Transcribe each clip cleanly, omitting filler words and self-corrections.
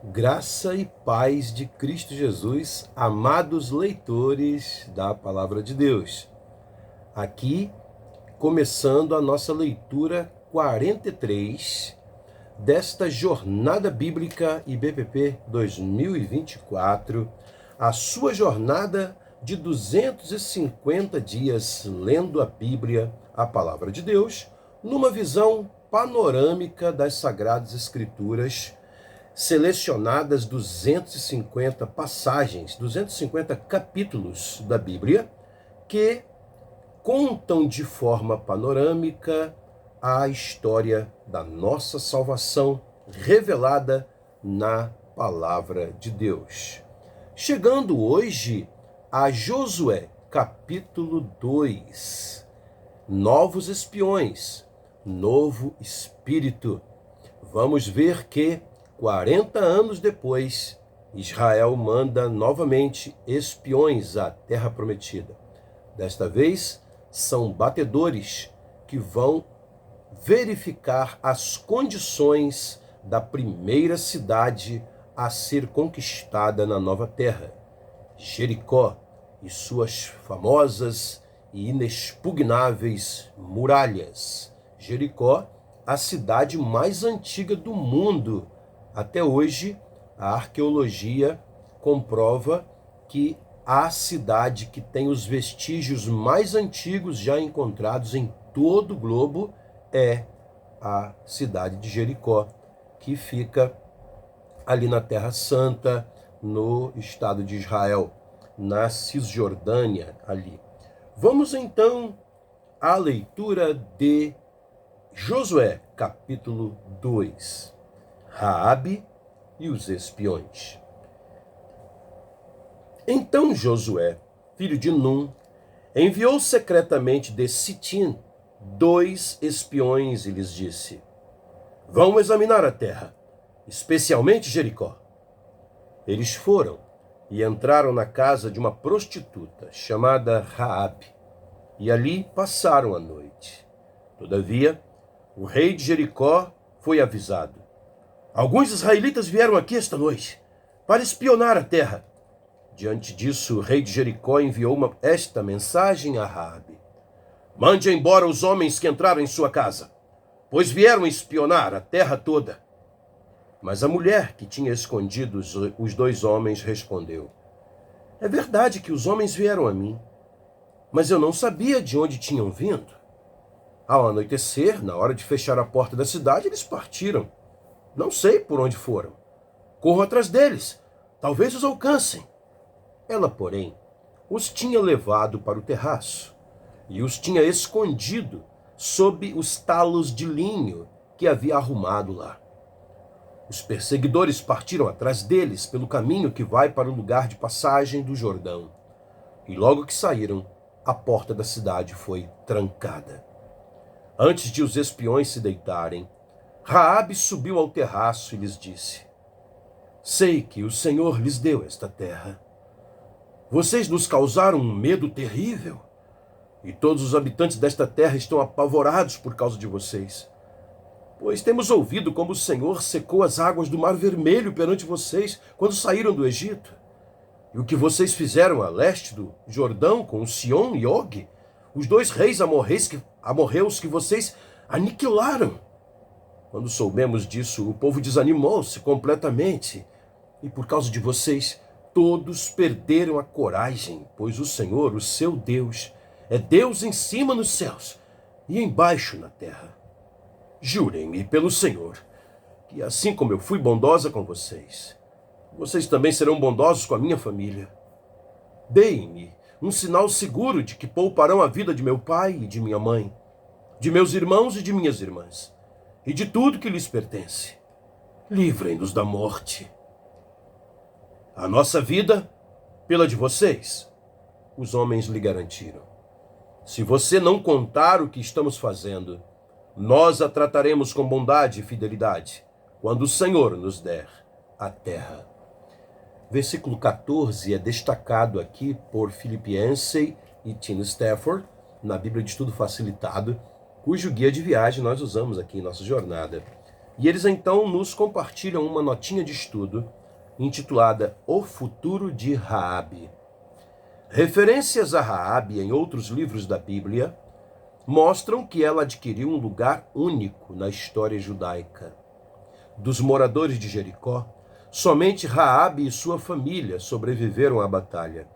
Graça e paz de Cristo Jesus, amados leitores da Palavra de Deus. Aqui, começando a nossa leitura 43 desta Jornada Bíblica IBPP 2024, a sua jornada de 250 dias lendo a Bíblia, a Palavra de Deus, numa visão panorâmica das Sagradas Escrituras, selecionadas 250 passagens, 250 capítulos da Bíblia, que contam de forma panorâmica a história da nossa salvação revelada na Palavra de Deus. Chegando hoje a Josué, capítulo 2. Novos espiões, novo espírito. Vamos ver que 40 anos depois, Israel manda novamente espiões à Terra Prometida. Desta vez, são batedores que vão verificar as condições da primeira cidade a ser conquistada na nova terra, Jericó, e suas famosas e inexpugnáveis muralhas. Jericó, a cidade mais antiga do mundo. Até hoje, a arqueologia comprova que a cidade que tem os vestígios mais antigos já encontrados em todo o globo é a cidade de Jericó, que fica ali na Terra Santa, no estado de Israel, na Cisjordânia ali. Vamos então à leitura de Josué, capítulo 2. Raabe e os espiões. Então Josué, filho de Num, enviou secretamente de Sitim 2 espiões e lhes disse: Vão examinar a terra, especialmente Jericó. Eles foram e entraram na casa de uma prostituta chamada Raabe, e ali passaram a noite. Todavia, o rei de Jericó foi avisado: Alguns israelitas vieram aqui esta noite para espionar a terra. Diante disso, o rei de Jericó enviou esta mensagem a Raabe: Mande embora os homens que entraram em sua casa, pois vieram espionar a terra toda. Mas a mulher que tinha escondido os 2 homens respondeu: É verdade que os homens vieram a mim, mas eu não sabia de onde tinham vindo. Ao anoitecer, na hora de fechar a porta da cidade, eles partiram. Não sei por onde foram. Corro atrás deles. Talvez os alcancem. Ela, porém, os tinha levado para o terraço e os tinha escondido sob os talos de linho que havia arrumado lá. Os perseguidores partiram atrás deles pelo caminho que vai para o lugar de passagem do Jordão. E logo que saíram, a porta da cidade foi trancada. Antes de os espiões se deitarem, Raabe subiu ao terraço e lhes disse: Sei que o Senhor lhes deu esta terra. Vocês nos causaram um medo terrível, e todos os habitantes desta terra estão apavorados por causa de vocês. Pois temos ouvido como o Senhor secou as águas do Mar Vermelho perante vocês quando saíram do Egito, e o que vocês fizeram a leste do Jordão com Sion e Og, os 2 reis amorreus que vocês aniquilaram. Quando soubemos disso, o povo desanimou-se completamente. E por causa de vocês, todos perderam a coragem, pois o Senhor, o seu Deus, é Deus em cima nos céus e embaixo na terra. Jurem-me pelo Senhor, que assim como eu fui bondosa com vocês, vocês também serão bondosos com a minha família. Deem-me um sinal seguro de que pouparão a vida de meu pai e de minha mãe, de meus irmãos e de minhas irmãs, e de tudo que lhes pertence. Livrem-nos da morte. A nossa vida, pela de vocês, os homens lhe garantiram. Se você não contar o que estamos fazendo, nós a trataremos com bondade e fidelidade, quando o Senhor nos der a terra. Versículo 14 é destacado aqui por Philip Yancey e Tim Stafford, na Bíblia de Estudo Facilitado, cujo guia de viagem nós usamos aqui em nossa jornada. E eles então nos compartilham uma notinha de estudo intitulada O Futuro de Raabe. Referências a Raabe em outros livros da Bíblia mostram que ela adquiriu um lugar único na história judaica. Dos moradores de Jericó, somente Raabe e sua família sobreviveram à batalha,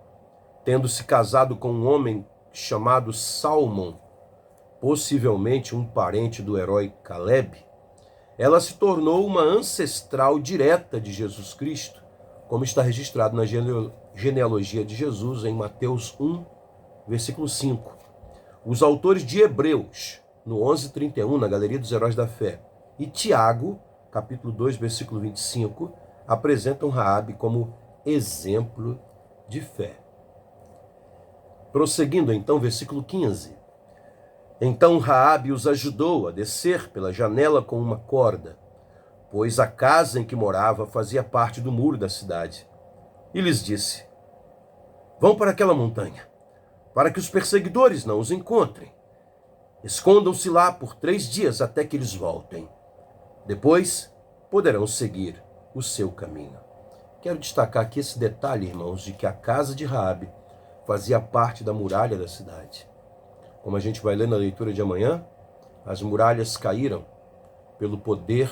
tendo se casado com um homem chamado Salmon, possivelmente um parente do herói Caleb. Ela se tornou uma ancestral direta de Jesus Cristo, como está registrado na genealogia de Jesus em Mateus 1, versículo 5. Os autores de Hebreus, no 11:31, na Galeria dos Heróis da Fé, e Tiago, capítulo 2, versículo 25, apresentam Raabe como exemplo de fé. Prosseguindo então, versículo 15. Então Raabe os ajudou a descer pela janela com uma corda, pois a casa em que morava fazia parte do muro da cidade. E lhes disse: vão para aquela montanha, para que os perseguidores não os encontrem. Escondam-se lá por 3 dias até que eles voltem. Depois poderão seguir o seu caminho. Quero destacar aqui esse detalhe, irmãos, de que a casa de Raabe fazia parte da muralha da cidade. Como a gente vai ler na leitura de amanhã, as muralhas caíram pelo poder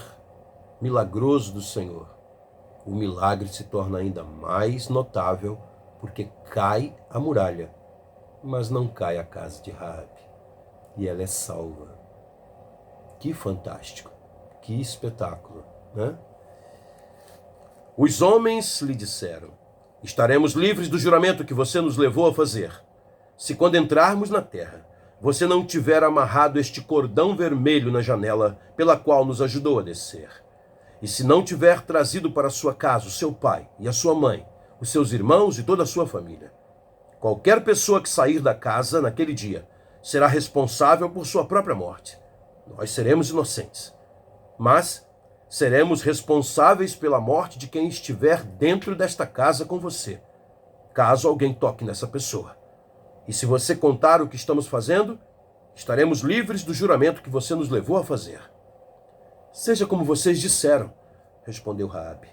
milagroso do Senhor. O milagre se torna ainda mais notável porque cai a muralha, mas não cai a casa de Raabe. E ela é salva. Que fantástico, que espetáculo, né? Os homens lhe disseram: estaremos livres do juramento que você nos levou a fazer, se quando entrarmos na terra, você não tiver amarrado este cordão vermelho na janela pela qual nos ajudou a descer. E se não tiver trazido para sua casa o seu pai e a sua mãe, os seus irmãos e toda a sua família. Qualquer pessoa que sair da casa naquele dia será responsável por sua própria morte. Nós seremos inocentes, mas seremos responsáveis pela morte de quem estiver dentro desta casa com você, caso alguém toque nessa pessoa. E se você contar o que estamos fazendo, estaremos livres do juramento que você nos levou a fazer. Seja como vocês disseram, respondeu Raabe.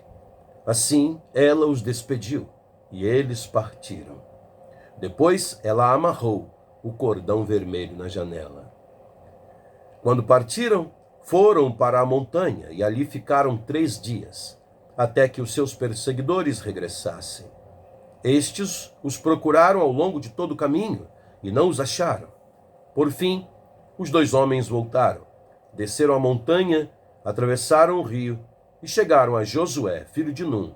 Assim, ela os despediu, e eles partiram. Depois, ela amarrou o cordão vermelho na janela. Quando partiram, foram para a montanha, e ali ficaram 3 dias, até que os seus perseguidores regressassem. Estes os procuraram ao longo de todo o caminho e não os acharam. Por fim, os 2 homens voltaram, desceram a montanha, atravessaram o rio e chegaram a Josué, filho de Num,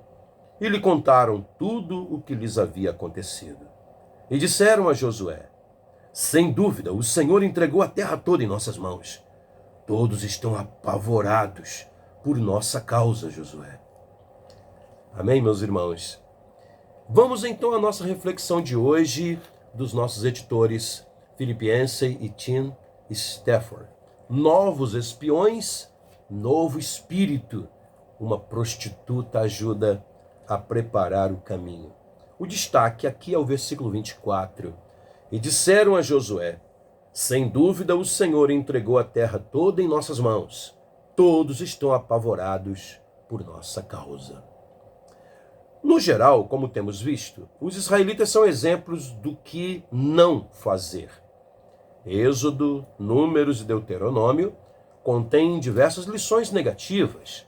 e lhe contaram tudo o que lhes havia acontecido. E disseram a Josué: sem dúvida, o Senhor entregou a terra toda em nossas mãos. Todos estão apavorados por nossa causa, Josué. Amém, meus irmãos? Vamos então à nossa reflexão de hoje dos nossos editores Philip Yancey e Tim Stafford. Novos espiões, novo espírito. Uma prostituta ajuda a preparar o caminho. O destaque aqui é o versículo 24. E disseram a Josué: sem dúvida o Senhor entregou a terra toda em nossas mãos. Todos estão apavorados por nossa causa. No geral, como temos visto, os israelitas são exemplos do que não fazer. Êxodo, Números e Deuteronômio contêm diversas lições negativas,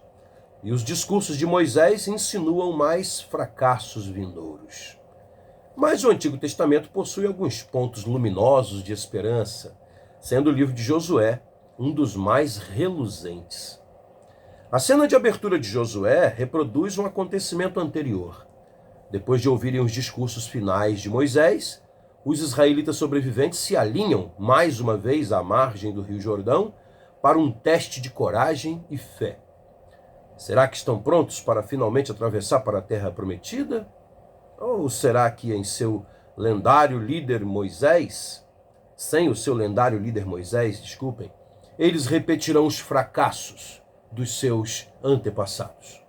e os discursos de Moisés insinuam mais fracassos vindouros. Mas o Antigo Testamento possui alguns pontos luminosos de esperança, sendo o livro de Josué um dos mais reluzentes. A cena de abertura de Josué reproduz um acontecimento anterior. Depois de ouvirem os discursos finais de Moisés, os israelitas sobreviventes se alinham mais uma vez à margem do Rio Jordão para um teste de coragem e fé. Será que estão prontos para finalmente atravessar para a Terra Prometida? Ou será que em seu lendário líder Moisés, sem o seu lendário líder Moisés, desculpem, eles repetirão os fracassos dos seus antepassados?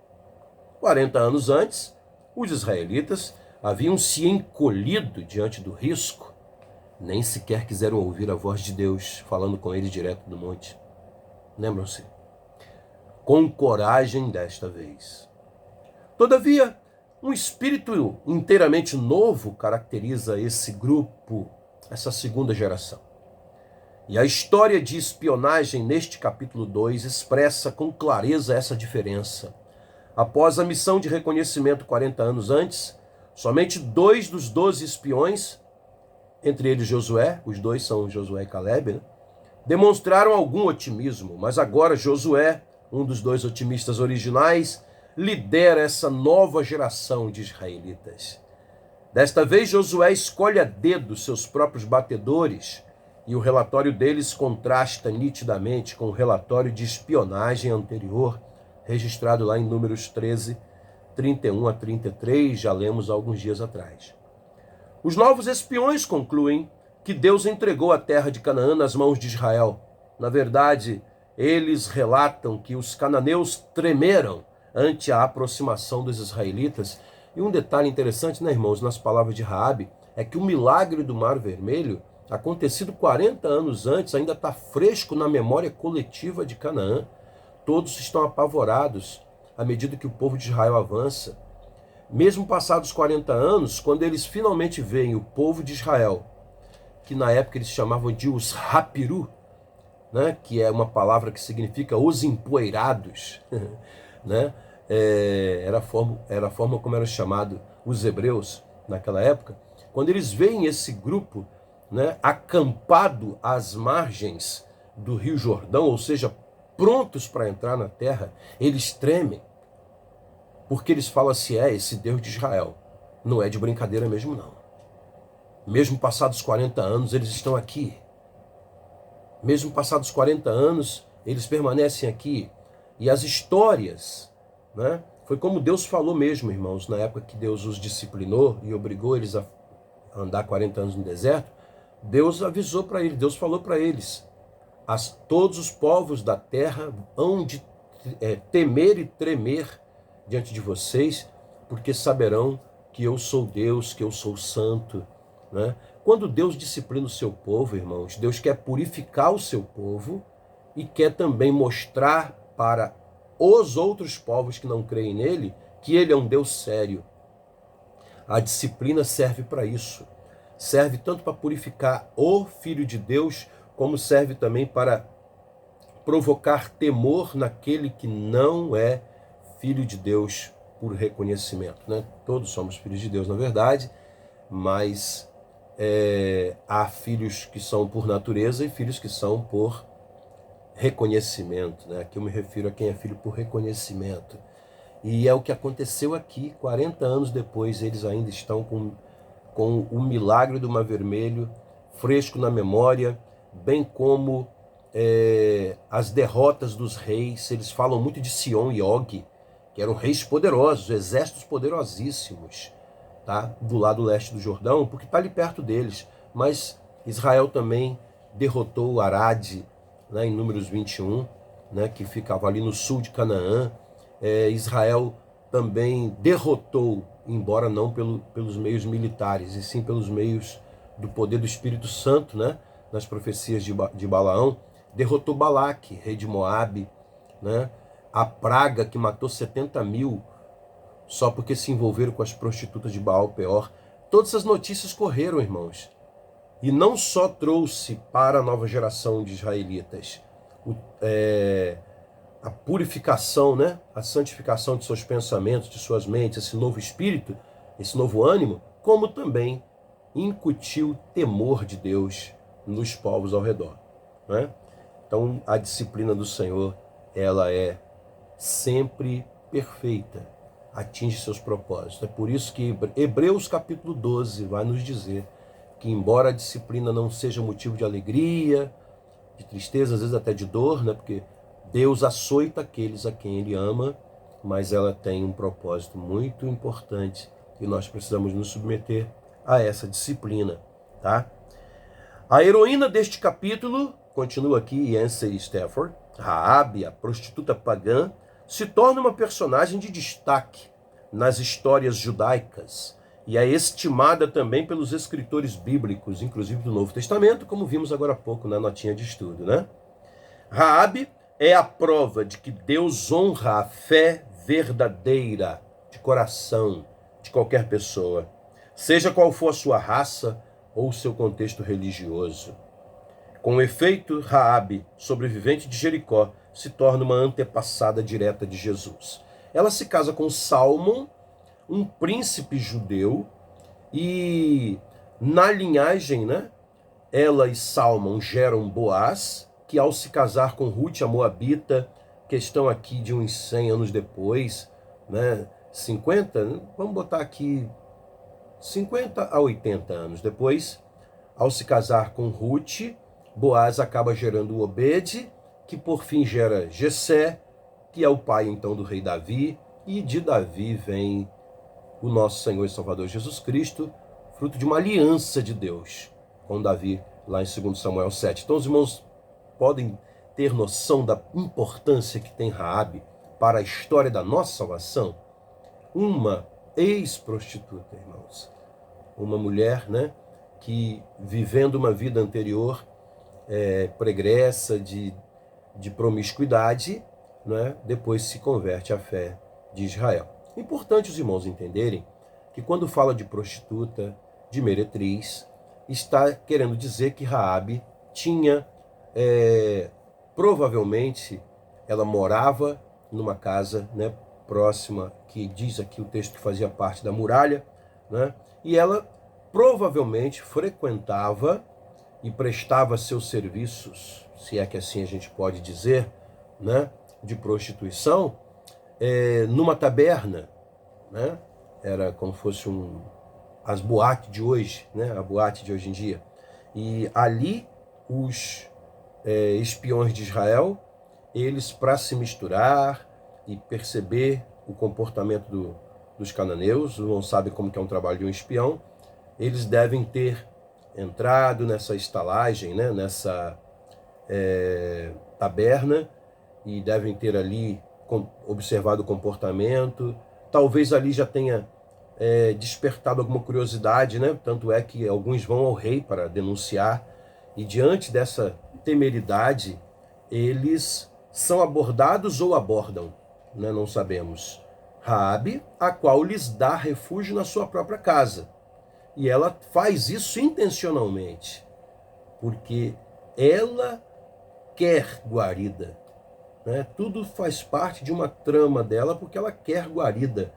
40 anos antes, os israelitas haviam se encolhido diante do risco, nem sequer quiseram ouvir a voz de Deus falando com eles direto do monte. Lembram-se? com coragem desta vez. Todavia, um espírito inteiramente novo caracteriza esse grupo, essa segunda geração. E a história de espionagem neste capítulo 2 expressa com clareza essa diferença. Após a missão de reconhecimento 40 anos antes, somente 2 dos 12 espiões, entre eles Josué, os 2 são Josué e Caleb, demonstraram algum otimismo, mas agora Josué, um dos 2 otimistas originais, lidera essa nova geração de israelitas. Desta vez, Josué escolhe a dedo seus próprios batedores e o relatório deles contrasta nitidamente com o relatório de espionagem anterior, registrado lá em Números 13, 31 a 33, já lemos há alguns dias atrás. Os novos espiões concluem que Deus entregou a terra de Canaã nas mãos de Israel. Na verdade, eles relatam que os cananeus tremeram ante a aproximação dos israelitas. E um detalhe interessante, né, irmãos, nas palavras de Raabe, é que o milagre do Mar Vermelho, acontecido 40 anos antes, ainda está fresco na memória coletiva de Canaã. Todos estão apavorados à medida que o povo de Israel avança. Mesmo passados 40 anos, quando eles finalmente veem o povo de Israel, que na época eles chamavam de os Hapiru, né, que é uma palavra que significa os empoeirados, né? Era a forma como eram chamados os hebreus naquela época. Quando eles veem esse grupo, né, acampado às margens do Rio Jordão, ou seja, prontos para entrar na terra, eles tremem, porque eles falam assim, esse Deus de Israel não é de brincadeira mesmo não. Mesmo passados 40 anos, eles estão aqui. Mesmo passados 40 anos, eles permanecem aqui. E as histórias, né, foi como Deus falou mesmo, irmãos, na época que Deus os disciplinou e obrigou eles a andar 40 anos no deserto. Deus avisou para eles, Deus falou para eles, todos os povos da terra hão de temer e tremer diante de vocês, porque saberão que eu sou Deus, que eu sou santo, né? Quando Deus disciplina o seu povo, irmãos, Deus quer purificar o seu povo e quer também mostrar para os outros povos que não creem nele que ele é um Deus sério. A disciplina serve para isso. Serve tanto para purificar o Filho de Deus, como serve também para provocar temor naquele que não é filho de Deus por reconhecimento, né? Todos somos filhos de Deus, na verdade, mas há filhos que são por natureza e filhos que são por reconhecimento, né? Aqui eu me refiro a quem é filho por reconhecimento. E é o que aconteceu aqui, 40 anos depois, eles ainda estão com o milagre do Mar Vermelho fresco na memória, bem como as derrotas dos reis. Eles falam muito de Sion e Og, que eram reis poderosos, exércitos poderosíssimos, tá? Do lado leste do Jordão, porque está ali perto deles. Mas Israel também derrotou Arad, né, em Números 21, né, que ficava ali no sul de Canaã. Israel também derrotou, embora não pelos meios militares, e sim pelos meios do poder do Espírito Santo, né, nas profecias de Balaão, derrotou Balaque, rei de Moabe, né, a praga que matou 70 mil só porque se envolveram com as prostitutas de Baal Peor. Todas essas notícias correram, irmãos. E não só trouxe para a nova geração de israelitas a purificação, né? A santificação de seus pensamentos, de suas mentes, esse novo espírito, esse novo ânimo, como também incutiu temor de Deus nos povos ao redor, né? Então, a disciplina do Senhor, ela é sempre perfeita, atinge seus propósitos. É por isso que Hebreus capítulo 12 vai nos dizer que, embora a disciplina não seja motivo de alegria, de tristeza, às vezes até de dor, né? Porque Deus açoita aqueles a quem Ele ama, mas ela tem um propósito muito importante e nós precisamos nos submeter a essa disciplina, tá? A heroína deste capítulo, continua aqui Yancey Stafford, Raabe, a prostituta pagã, se torna uma personagem de destaque nas histórias judaicas e é estimada também pelos escritores bíblicos, inclusive do Novo Testamento, como vimos agora há pouco na notinha de estudo, né? Raabe é a prova de que Deus honra a fé verdadeira, de coração, de qualquer pessoa, seja qual for a sua raça ou o seu contexto religioso. Com efeito, Raabe, sobrevivente de Jericó, se torna uma antepassada direta de Jesus. Ela se casa com Salmão, um príncipe judeu, e na linhagem, né, ela e Salmão geram Boaz, que ao se casar com Ruth, a Moabita, questão aqui de uns 100 anos depois, né, 50, vamos botar aqui 50 a 80 anos depois, ao se casar com Ruth, Boaz acaba gerando Obed, que por fim gera Jessé, que é o pai então do rei Davi, e de Davi vem o nosso Senhor e Salvador Jesus Cristo, fruto de uma aliança de Deus com Davi, lá em 2 Samuel 7. Então os irmãos podem ter noção da importância que tem Raabe para a história da nossa salvação. Uma ex-prostituta, irmãos. Uma mulher, né, que vivendo uma vida anterior pregressa de promiscuidade, né, depois se converte à fé de Israel. É importante os irmãos entenderem que quando fala de prostituta, de meretriz, está querendo dizer que Raabe tinha, provavelmente, ela morava numa casa, né, próxima, que diz aqui o texto que fazia parte da muralha, né, e ela provavelmente frequentava e prestava seus serviços, se é que assim a gente pode dizer, né, de prostituição, numa taberna, né? Era como se fosse as boates de hoje, né? A boate de hoje em dia. E ali os espiões de Israel, eles, para se misturar e perceber o comportamento dos cananeus, não sabem como que é um trabalho de um espião, eles devem ter entrado nessa estalagem, né? Nessa taberna, e devem ter ali observado o comportamento, talvez ali já tenha despertado alguma curiosidade, né? Tanto é que alguns vão ao rei para denunciar, e diante dessa temeridade, eles são abordados ou abordam, né? Não sabemos. Raabe, a qual lhes dá refúgio na sua própria casa. E ela faz isso intencionalmente, porque ela quer guarida, né? Tudo faz parte de uma trama dela, porque ela quer guarida.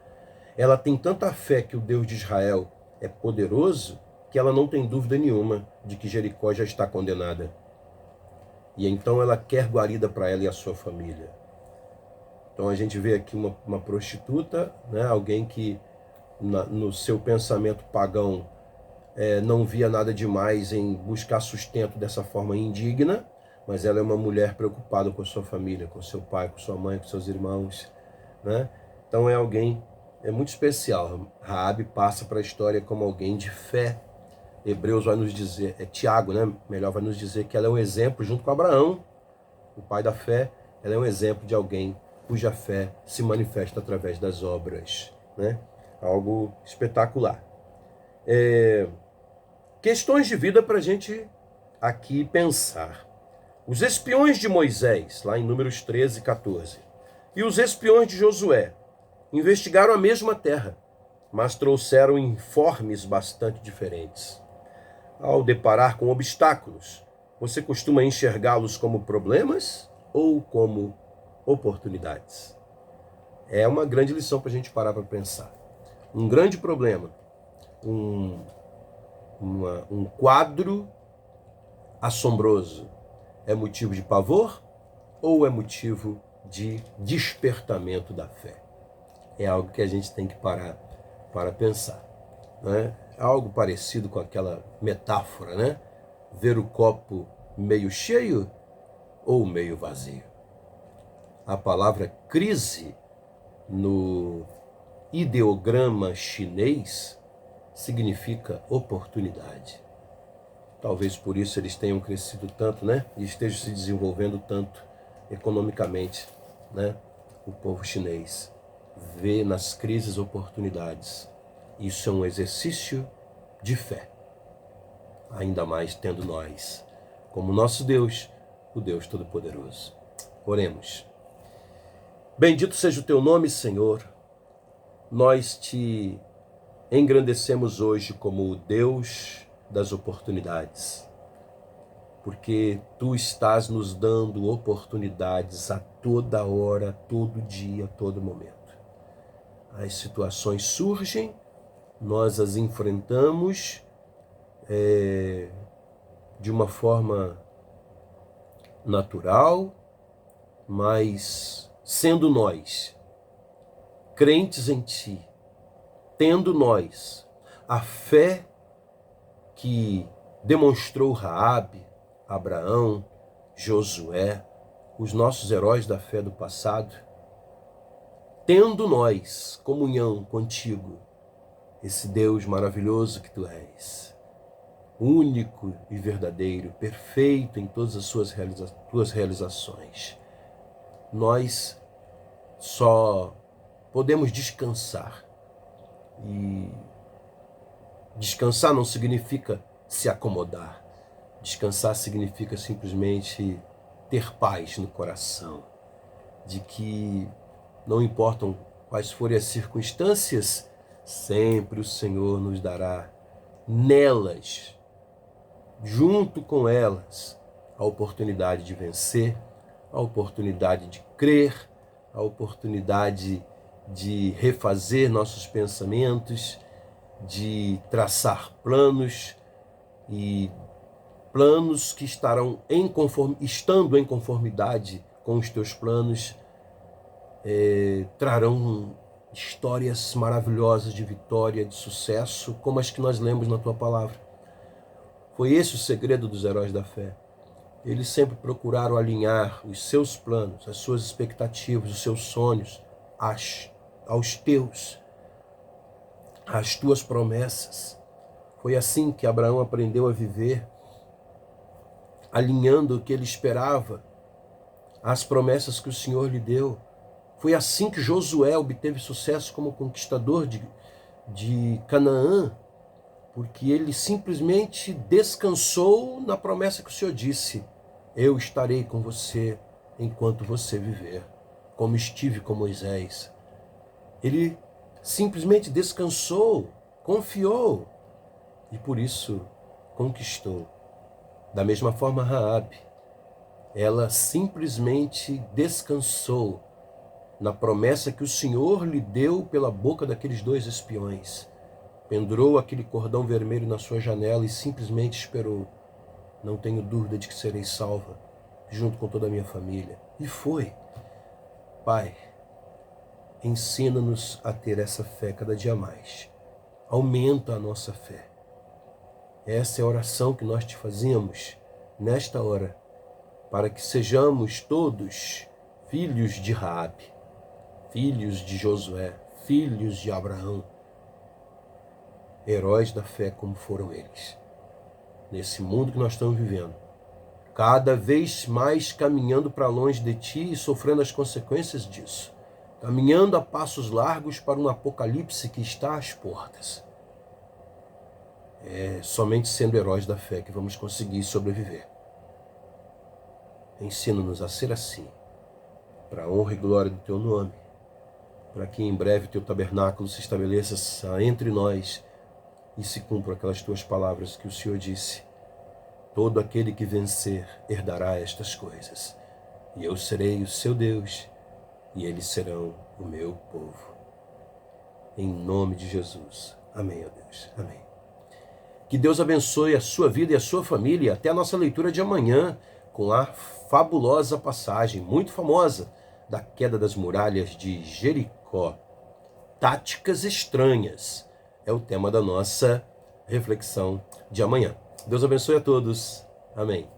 Ela tem tanta fé que o Deus de Israel é poderoso, que ela não tem dúvida nenhuma de que Jericó já está condenada. E então ela quer guarida para ela e a sua família. Então a gente vê aqui uma prostituta, né? Alguém que no seu pensamento pagão não via nada demais em buscar sustento dessa forma indigna, mas ela é uma mulher preocupada com a sua família, com seu pai, com sua mãe, com seus irmãos, né? Então é alguém muito especial. Raabe passa para a história como alguém de fé. Hebreus vai nos dizer, Tiago, né? Melhor, vai nos dizer que ela é um exemplo, junto com Abraão, o pai da fé. Ela é um exemplo de alguém cuja fé se manifesta através das obras, né? Algo espetacular. Questões de vida para a gente aqui pensar. Os espiões de Moisés, lá em Números 13, 14, e os espiões de Josué investigaram a mesma terra, mas trouxeram informes bastante diferentes. Ao deparar com obstáculos, você costuma enxergá-los como problemas ou como oportunidades? É uma grande lição para a gente parar para pensar. Um grande problema, um quadro assombroso, é motivo de pavor ou é motivo de despertamento da fé? É algo que a gente tem que parar para pensar, né? É algo parecido com aquela metáfora, né? Ver o copo meio cheio ou meio vazio. A palavra crise no ideograma chinês significa oportunidade. Talvez por isso eles tenham crescido tanto, né? E estejam se desenvolvendo tanto economicamente, né? O povo chinês vê nas crises oportunidades. Isso é um exercício de fé. Ainda mais tendo nós como nosso Deus, o Deus Todo-Poderoso. Oremos. Bendito seja o teu nome, Senhor. Nós te engrandecemos hoje como o Deus das oportunidades, porque tu estás nos dando oportunidades a toda hora, todo dia, a todo momento. As situações surgem, nós as enfrentamos de uma forma natural, mas sendo nós crentes em ti, tendo nós a fé que demonstrou Raabe, Abraão, Josué, os nossos heróis da fé do passado, tendo nós comunhão contigo, esse Deus maravilhoso que tu és, único e verdadeiro, perfeito em todas as tuas realizações, nós só podemos descansar. E descansar não significa se acomodar. Descansar significa simplesmente ter paz no coração, de que não importam quais forem as circunstâncias, sempre o Senhor nos dará nelas, junto com elas, a oportunidade de vencer, a oportunidade de crer, a oportunidade de refazer nossos pensamentos, de traçar planos, e planos que estando em conformidade com os teus planos, trarão histórias maravilhosas de vitória, de sucesso, como as que nós lemos na tua palavra. Foi esse o segredo dos heróis da fé. Eles sempre procuraram alinhar os seus planos, as suas expectativas, os seus sonhos aos teus, às tuas promessas. Foi assim que Abraão aprendeu a viver, alinhando o que ele esperava às promessas que o Senhor lhe deu. Foi assim que Josué obteve sucesso como conquistador de Canaã, porque ele simplesmente descansou na promessa que o Senhor disse: eu estarei com você enquanto você viver, como estive com Moisés. Ele simplesmente descansou, confiou, e por isso conquistou. Da mesma forma, Raabe, ela simplesmente descansou na promessa que o Senhor lhe deu pela boca daqueles 2 espiões. Pendurou aquele cordão vermelho na sua janela e simplesmente esperou. Não tenho dúvida de que serei salva, junto com toda a minha família. E foi. Pai, ensina-nos a ter essa fé cada dia mais. Aumenta a nossa fé. Essa é a oração que nós te fazemos nesta hora, para que sejamos todos filhos de Raabe, filhos de Josué, filhos de Abraão, heróis da fé como foram eles. Nesse mundo que nós estamos vivendo, cada vez mais caminhando para longe de ti e sofrendo as consequências disso, caminhando a passos largos para um apocalipse que está às portas. É somente sendo heróis da fé que vamos conseguir sobreviver. Ensina-nos a ser assim, para a honra e glória do teu nome, para que em breve o teu tabernáculo se estabeleça entre nós e se cumpram aquelas tuas palavras que o Senhor disse: todo aquele que vencer herdará estas coisas, e eu serei o seu Deus, e eles serão o meu povo. Em nome de Jesus. Amém, ó Deus. Amém. Que Deus abençoe a sua vida e a sua família. Até a nossa leitura de amanhã, com a fabulosa passagem, muito famosa, da queda das muralhas de Jericó. Táticas estranhas é o tema da nossa reflexão de amanhã. Deus abençoe a todos. Amém.